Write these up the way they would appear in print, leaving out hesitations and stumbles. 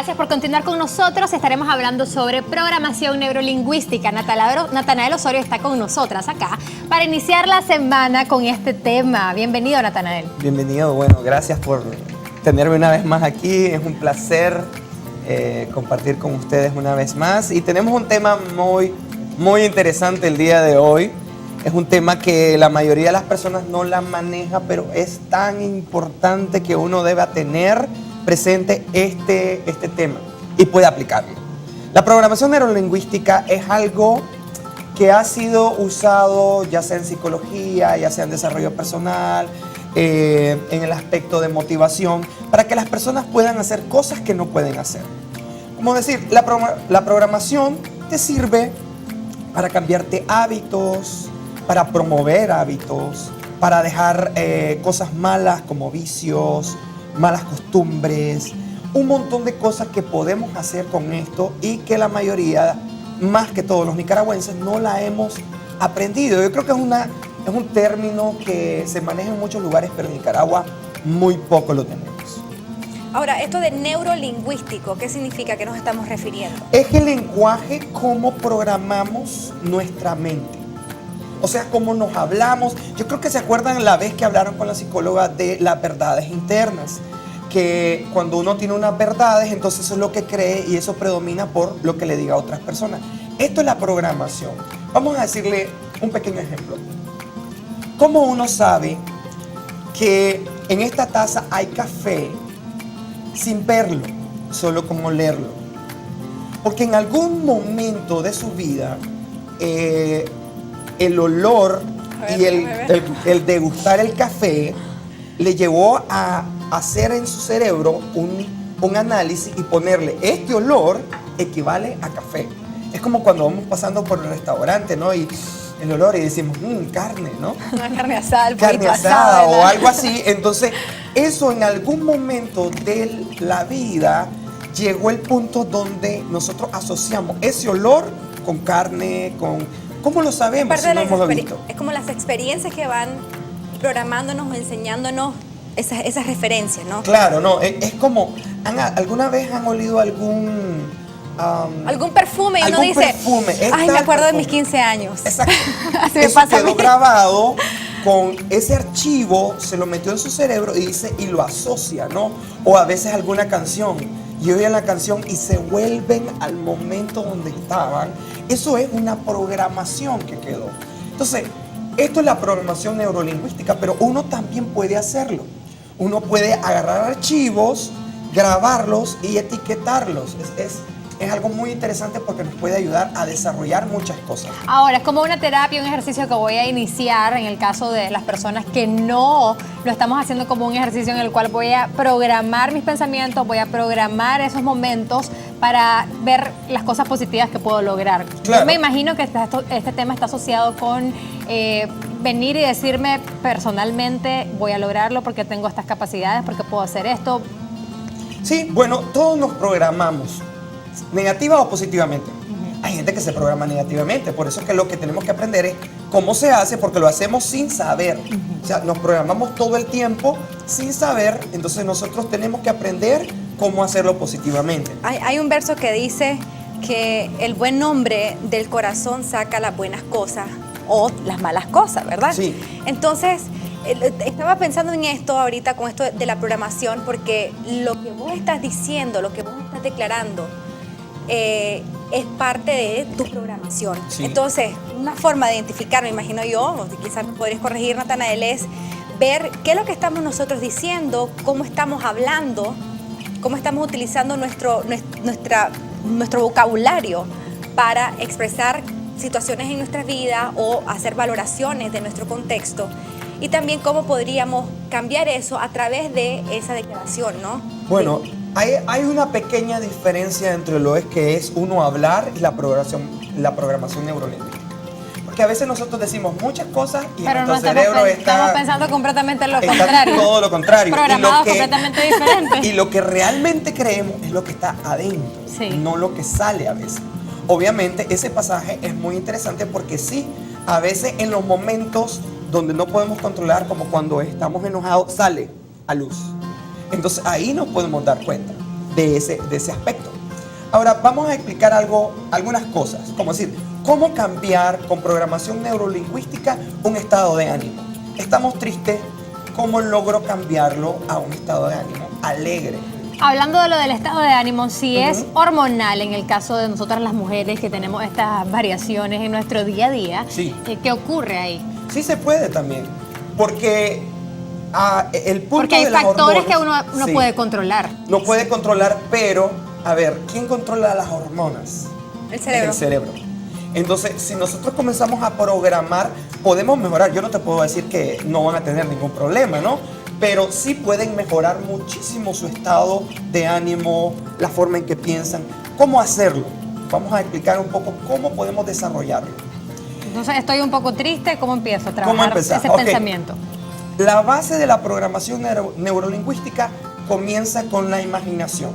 Gracias por continuar con nosotros. Estaremos hablando sobre programación neurolingüística. Natanael Osorio está con nosotras acá para iniciar la semana con este tema. Bienvenido, Natanael. Bienvenido, bueno, gracias por tenerme una vez más aquí. Es un placer compartir con ustedes una vez más. Y tenemos un tema muy interesante el día de hoy. Es un tema que la mayoría de las personas no la maneja, pero es tan importante que uno debe tener presente este tema y puede aplicarlo. La programación neurolingüística es algo que ha sido usado ya sea en psicología, ya sea en desarrollo personal, en el aspecto de motivación, para que las personas puedan hacer cosas que no pueden hacer. Como decir, la programación te sirve para cambiarte hábitos, para promover hábitos, para dejar cosas malas como vicios, malas costumbres, un montón de cosas que podemos hacer con esto y que la mayoría, más que todos los nicaragüenses, no la hemos aprendido. Yo creo que es un término que se maneja en muchos lugares, pero en Nicaragua muy poco lo tenemos. Ahora, esto de neurolingüístico, ¿qué significa? ¿A qué nos estamos refiriendo? Es el lenguaje, cómo programamos nuestra mente. O sea, cómo nos hablamos. Yo creo que se acuerdan la vez que hablaron con la psicóloga de las verdades internas. Que cuando uno tiene unas verdades, entonces eso es lo que cree y eso predomina por lo que le diga a otras personas. Esto es la programación. Vamos a decirle un pequeño ejemplo. ¿Cómo uno sabe que en esta taza hay café sin verlo, solo con olerlo? Porque en algún momento de su vida, el olor y el degustar el café le llevó a hacer en su cerebro un análisis y ponerle este olor equivale a café. Es como cuando vamos pasando por el restaurante, ¿no? Y el olor y decimos, carne, ¿no? Una carne asada, carne asada o algo así. Entonces, eso en algún momento de la vida llegó el punto donde nosotros asociamos ese olor con carne, con... ¿Cómo lo sabemos si no hemos visto? Es como las experiencias que van programándonos o enseñándonos esas referencias, ¿no? Claro, no, es como, ¿alguna vez han olido algún perfume? Y uno dice, ay, me acuerdo de mis 15 años. Exacto. Así me eso pasa a quedó mí. grabado con ese archivo, se lo metió en su cerebro y lo asocia, ¿no? O a veces alguna canción. Y oyen la canción y se vuelven al momento donde estaban. Eso es una programación que quedó. Entonces, esto es la programación neurolingüística, pero uno también puede hacerlo. Uno puede agarrar archivos, grabarlos y etiquetarlos. Es algo muy interesante porque nos puede ayudar a desarrollar muchas cosas. Ahora, es como una terapia, un ejercicio que voy a iniciar en el caso de las personas que no lo estamos haciendo como un ejercicio en el cual voy a programar mis pensamientos, voy a programar esos momentos para ver las cosas positivas que puedo lograr. Claro. Yo me imagino que este tema está asociado con venir y decirme personalmente voy a lograrlo porque tengo estas capacidades, porque puedo hacer esto. Sí, bueno, todos nos programamos. ¿Negativa o positivamente? Hay gente que se programa negativamente, por eso es que lo que tenemos que aprender es cómo se hace, porque lo hacemos sin saber. O sea, nos programamos todo el tiempo sin saber, entonces nosotros tenemos que aprender cómo hacerlo positivamente. Hay un verso que dice que el buen hombre del corazón saca las buenas cosas o las malas cosas, ¿verdad? Sí. Entonces, estaba pensando en esto ahorita con esto de la programación, porque lo que vos estás diciendo, lo que vos estás declarando, es parte de tu programación. Sí. Entonces, una forma de identificar, me imagino yo, o quizás me podrías corregir, Natanael, es ver qué es lo que estamos nosotros diciendo, cómo estamos hablando, cómo estamos utilizando nuestro vocabulario para expresar situaciones en nuestra vida o hacer valoraciones de nuestro contexto. Y también cómo podríamos cambiar eso a través de esa declaración, ¿no? Bueno, hay una pequeña diferencia entre lo que es uno hablar y la programación neurolingüística. Porque a veces nosotros decimos muchas cosas y pero nuestro no cerebro estamos pensando completamente lo está contrario. todo lo contrario. Programados completamente diferentes. Y lo que realmente creemos es lo que está adentro, sí, no lo que sale a veces. Obviamente ese pasaje es muy interesante porque sí, a veces en los momentos donde no podemos controlar, como cuando estamos enojados, sale a luz. Entonces ahí nos podemos dar cuenta. de ese aspecto. Ahora, vamos a explicar algunas cosas, como decir, cómo cambiar con programación neurolingüística un estado de ánimo. Estamos tristes, ¿cómo logro cambiarlo a un estado de ánimo alegre? Hablando de lo del estado de ánimo, si es hormonal, en el caso de nosotras las mujeres que tenemos estas variaciones en nuestro día a día, Sí. ¿Qué ocurre ahí? Sí se puede también, porque el punto Porque hay de las factores que hormonas, uno no sí, puede controlar. no puede controlar, pero, a ver, ¿quién controla las hormonas? El cerebro. El cerebro. Entonces, si nosotros comenzamos a programar, podemos mejorar. Yo no te puedo decir que no van a tener ningún problema, ¿no? Pero sí pueden mejorar muchísimo su estado de ánimo, la forma en que piensan. ¿Cómo hacerlo? Vamos a explicar un poco cómo podemos desarrollarlo. Entonces estoy un poco triste, ¿cómo empiezo a ¿Cómo trabajar empezar? ese Ok. pensamiento? La base de la programación neurolingüística comienza con la imaginación.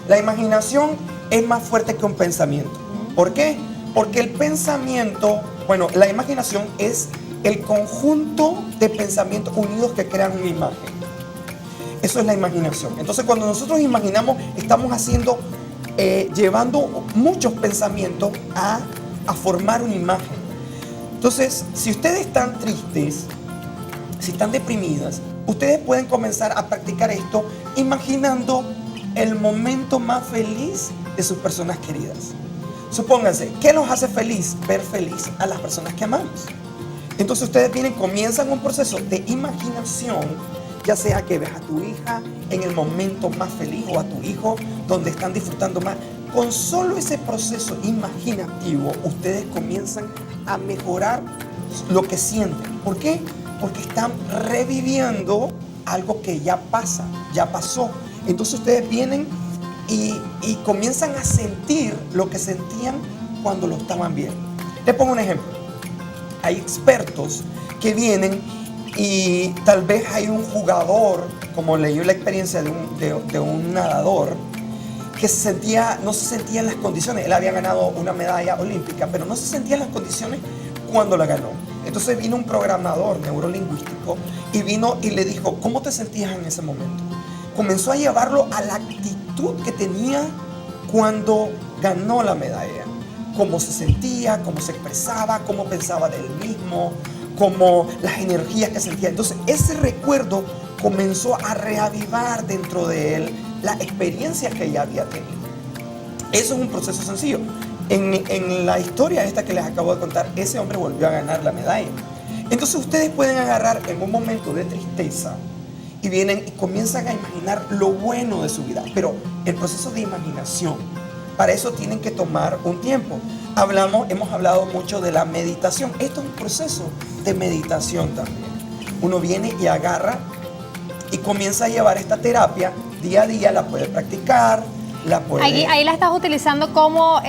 La imaginación es más fuerte que un pensamiento. ¿Por qué? Porque el pensamiento, bueno, la imaginación es el conjunto de pensamientos unidos que crean una imagen. Eso es la imaginación. Entonces, cuando nosotros imaginamos, estamos haciendo, llevando muchos pensamientos a formar una imagen. Entonces, si ustedes están tristes, si están deprimidas, ustedes pueden comenzar a practicar esto imaginando el momento más feliz de sus personas queridas. Supónganse, ¿qué los hace feliz? Ver feliz a las personas que amamos. Entonces ustedes comienzan un proceso de imaginación, ya sea que ves a tu hija en el momento más feliz o a tu hijo donde están disfrutando más. Con solo ese proceso imaginativo, ustedes comienzan a mejorar lo que sienten. ¿Por qué? Porque están reviviendo algo que ya pasa, ya pasó. Entonces ustedes vienen y comienzan a sentir lo que sentían cuando lo estaban viendo. Les pongo un ejemplo. Hay expertos que vienen y tal vez hay un jugador, como leyó la experiencia de un nadador, que no se sentía en las condiciones. Él había ganado una medalla olímpica, pero no se sentía en las condiciones cuando la ganó. Entonces vino un programador neurolingüístico y vino y le dijo, ¿cómo te sentías en ese momento? Comenzó a llevarlo a la actitud que tenía cuando ganó la medalla. Cómo se sentía, cómo se expresaba, cómo pensaba de él mismo, cómo las energías que sentía. Entonces ese recuerdo comenzó a reavivar dentro de él la experiencia que ya había tenido. Eso es un proceso sencillo. En la historia esta que les acabo de contar, ese hombre volvió a ganar la medalla. Entonces ustedes pueden agarrar en un momento de tristeza y vienen y comienzan a imaginar lo bueno de su vida. Pero el proceso de imaginación, para eso tienen que tomar un tiempo. Hemos hablado mucho de la meditación. Esto es un proceso de meditación también. Uno viene y agarra y comienza a llevar esta terapia día a día, la puede practicar, la puede... Ahí la estás utilizando como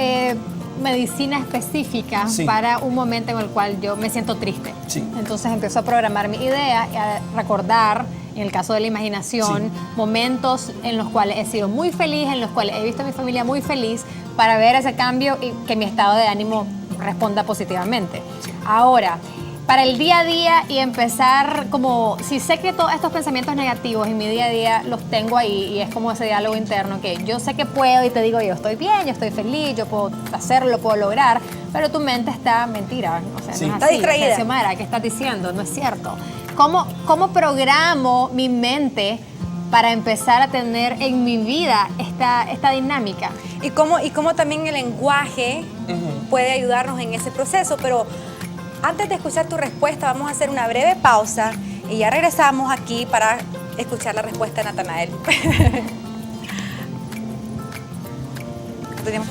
medicina específica, Sí. para un momento en el cual yo me siento triste. Sí. Entonces empiezo a programar mi idea y a recordar, en el caso de la imaginación, Sí. momentos en los cuales he sido muy feliz, en los cuales he visto a mi familia muy feliz, para ver ese cambio y que mi estado de ánimo responda positivamente. Ahora, para el día a día y empezar como, si sé que todos estos pensamientos negativos en mi día a día los tengo ahí y es como ese diálogo interno que yo sé que puedo y te digo yo estoy bien, yo estoy feliz, yo puedo hacerlo, lo puedo lograr, pero tu mente está mentira, o sea, Sí. no es Está así. distraída. O sea, Xiomara, ¿qué estás diciendo? No es cierto. ¿Cómo programo mi mente para empezar a tener en mi vida esta dinámica? Y cómo también el lenguaje puede ayudarnos en ese proceso. Pero antes de escuchar tu respuesta, vamos a hacer una breve pausa y ya regresamos aquí para escuchar la respuesta de Natanael. Tenemos-